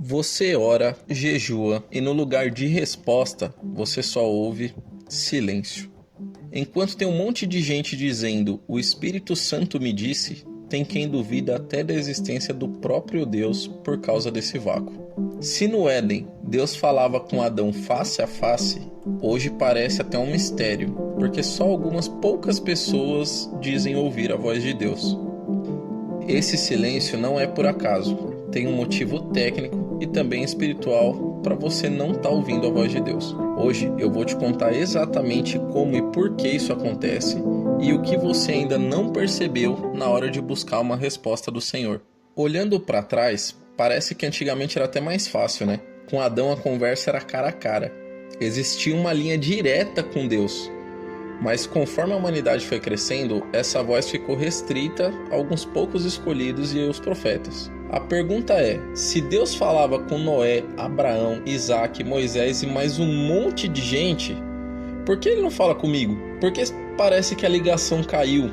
Você ora, jejua e no lugar de resposta, você só ouve silêncio. Enquanto tem um monte de gente dizendo "o Espírito Santo me disse", tem quem duvida até da existência do próprio Deus por causa desse vácuo. Se no Éden Deus falava com Adão face a face, hoje parece até um mistério, porque só algumas poucas pessoas dizem ouvir a voz de Deus. Esse silêncio não é por acaso, tem um motivo técnico e também espiritual para você não estar ouvindo a voz de Deus. Hoje eu vou te contar exatamente como e por que isso acontece e o que você ainda não percebeu na hora de buscar uma resposta do Senhor. Olhando para trás, parece que antigamente era até mais fácil, né? Com Adão a conversa era cara a cara. Existia uma linha direta com Deus. Mas conforme a humanidade foi crescendo, essa voz ficou restrita a alguns poucos escolhidos e os profetas. A pergunta é, se Deus falava com Noé, Abraão, Isaac, Moisés e mais um monte de gente, por que ele não fala comigo? Por que parece que a ligação caiu?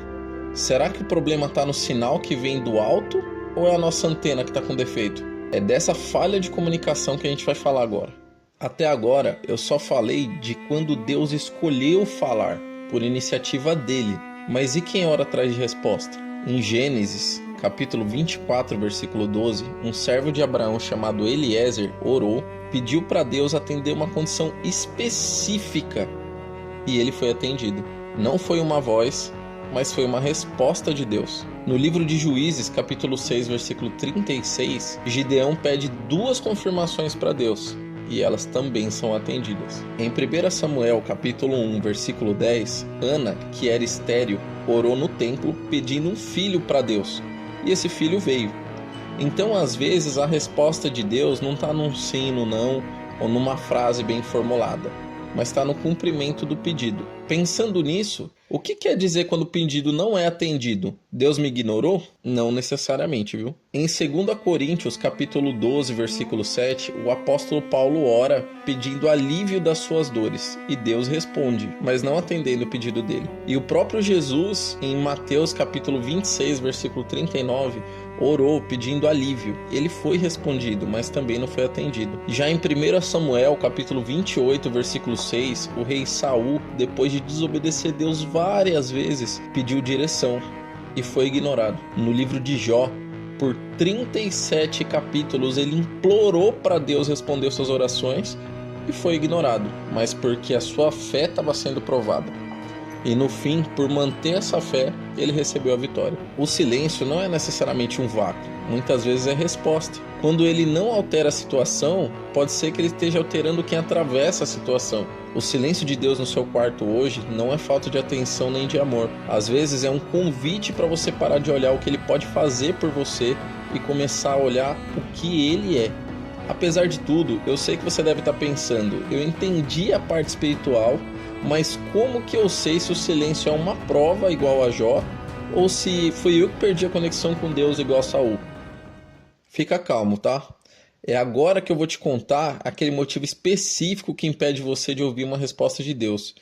Será que o problema está no sinal que vem do alto ou é a nossa antena que está com defeito? É dessa falha de comunicação que a gente vai falar agora. Até agora eu só falei de quando Deus escolheu falar, por iniciativa dele. Mas e quem ora atrás de resposta? Em Gênesis, capítulo 24, versículo 12, um servo de Abraão chamado Eliezer orou, pediu para Deus atender uma condição específica e ele foi atendido. Não foi uma voz, mas foi uma resposta de Deus. No livro de Juízes, capítulo 6, versículo 36, Gideão pede 2 confirmações para Deus. E elas também são atendidas. Em 1 Samuel, capítulo 1, versículo 10, Ana, que era estéril, orou no templo pedindo um filho para Deus. E esse filho veio. Então, às vezes, a resposta de Deus não está num sim, no não, ou numa frase bem formulada, mas está no cumprimento do pedido. Pensando nisso, o que quer dizer quando o pedido não é atendido? Deus me ignorou? Não necessariamente, viu? Em 2 Coríntios, capítulo 12, versículo 7, o apóstolo Paulo ora pedindo alívio das suas dores, e Deus responde, mas não atendendo o pedido dele. E o próprio Jesus, em Mateus, capítulo 26, versículo 39, orou pedindo alívio. Ele foi respondido, mas também não foi atendido. Já em 1 Samuel, capítulo 28, versículo 6, o rei Saul, depois de desobedecer Deus várias vezes, pediu direção e foi ignorado. No livro de Jó, por 37 capítulos, ele implorou para Deus responder suas orações e foi ignorado, mas porque a sua fé estava sendo provada. E no fim, por manter essa fé, ele recebeu a vitória. O silêncio não é necessariamente um vácuo, muitas vezes é resposta. Quando ele não altera a situação, pode ser que ele esteja alterando quem atravessa a situação. O silêncio de Deus no seu quarto hoje não é falta de atenção nem de amor. Às vezes é um convite para você parar de olhar o que ele pode fazer por você e começar a olhar o que ele é. Apesar de tudo, eu sei que você deve estar pensando, eu entendi a parte espiritual, mas como que eu sei se o silêncio é uma prova igual a Jó ou se fui eu que perdi a conexão com Deus igual a Saul? Fica calmo, tá? É agora que eu vou te contar aquele motivo específico que impede você de ouvir uma resposta de Deus,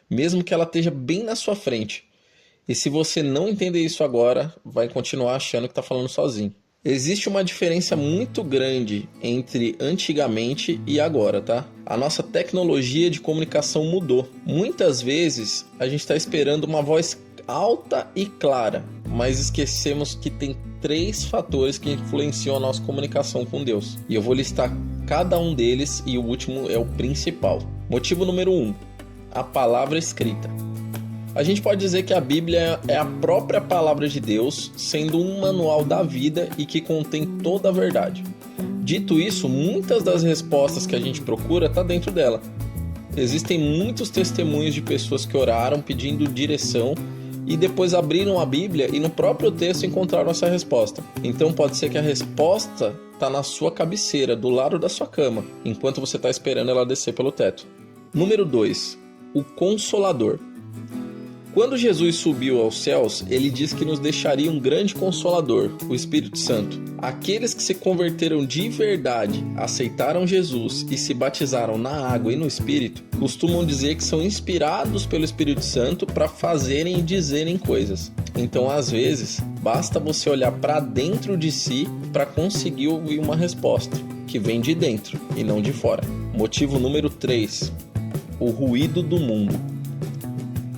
mesmo que ela esteja bem na sua frente. E se você não entender isso agora, vai continuar achando que está falando sozinho. Existe uma diferença muito grande entre antigamente e agora, tá? A nossa tecnologia de comunicação mudou. Muitas vezes a gente está esperando uma voz alta e clara, mas esquecemos que tem 3 fatores que influenciam a nossa comunicação com Deus. E eu vou listar cada um deles e o último é o principal. Motivo número 1, a palavra escrita. A gente pode dizer que a Bíblia é a própria palavra de Deus, sendo um manual da vida e que contém toda a verdade. Dito isso, muitas das respostas que a gente procura estão dentro dela. Existem muitos testemunhos de pessoas que oraram pedindo direção e depois abriram a Bíblia e no próprio texto encontraram essa resposta. Então pode ser que a resposta está na sua cabeceira, do lado da sua cama, enquanto você está esperando ela descer pelo teto. Número 2, o Consolador. Quando Jesus subiu aos céus, ele disse que nos deixaria um grande Consolador, o Espírito Santo. Aqueles que se converteram de verdade, aceitaram Jesus e se batizaram na água e no Espírito, costumam dizer que são inspirados pelo Espírito Santo para fazerem e dizerem coisas. Então, às vezes, basta você olhar para dentro de si para conseguir ouvir uma resposta. que vem de dentro e não de fora. Motivo número 3. O ruído do mundo.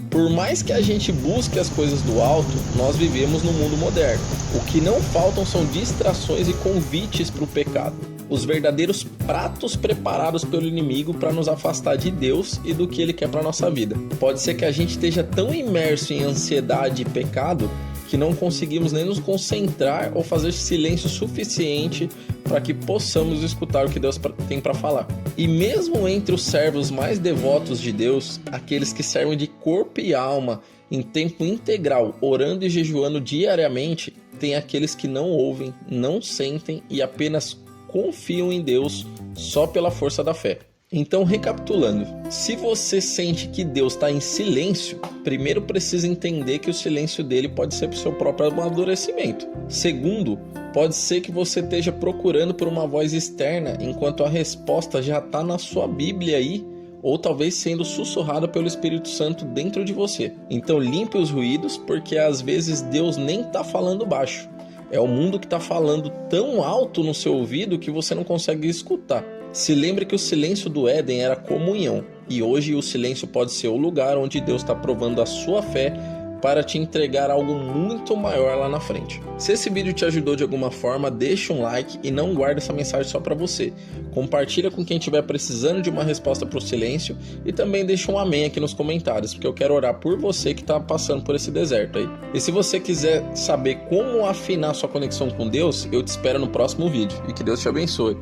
Por mais que a gente busque as coisas do alto, nós vivemos no mundo moderno. O que não faltam são distrações e convites para o pecado. Os verdadeiros pratos preparados pelo inimigo para nos afastar de Deus e do que Ele quer para nossa vida. Pode ser que a gente esteja tão imerso em ansiedade e pecado que não conseguimos nem nos concentrar ou fazer silêncio suficiente para que possamos escutar o que Deus tem para falar. E mesmo entre os servos mais devotos de Deus, aqueles que servem de corpo e alma em tempo integral, orando e jejuando diariamente, tem aqueles que não ouvem, não sentem e apenas confiam em Deus só pela força da fé. Então, recapitulando, se você sente que Deus está em silêncio, primeiro precisa entender que o silêncio dele pode ser para o seu próprio amadurecimento. Segundo, pode ser que você esteja procurando por uma voz externa, enquanto a resposta já está na sua Bíblia aí, ou talvez sendo sussurrada pelo Espírito Santo dentro de você. Então limpe os ruídos, porque às vezes Deus nem está falando baixo. É o mundo que está falando tão alto no seu ouvido que você não consegue escutar. Se lembre que o silêncio do Éden era comunhão, e hoje o silêncio pode ser o lugar onde Deus está provando a sua fé para te entregar algo muito maior lá na frente. Se esse vídeo te ajudou de alguma forma, deixa um like e não guarda essa mensagem só para você. Compartilha com quem estiver precisando de uma resposta para o silêncio e também deixa um amém aqui nos comentários, porque eu quero orar por você que está passando por esse deserto aí. E se você quiser saber como afinar sua conexão com Deus, eu te espero no próximo vídeo e que Deus te abençoe.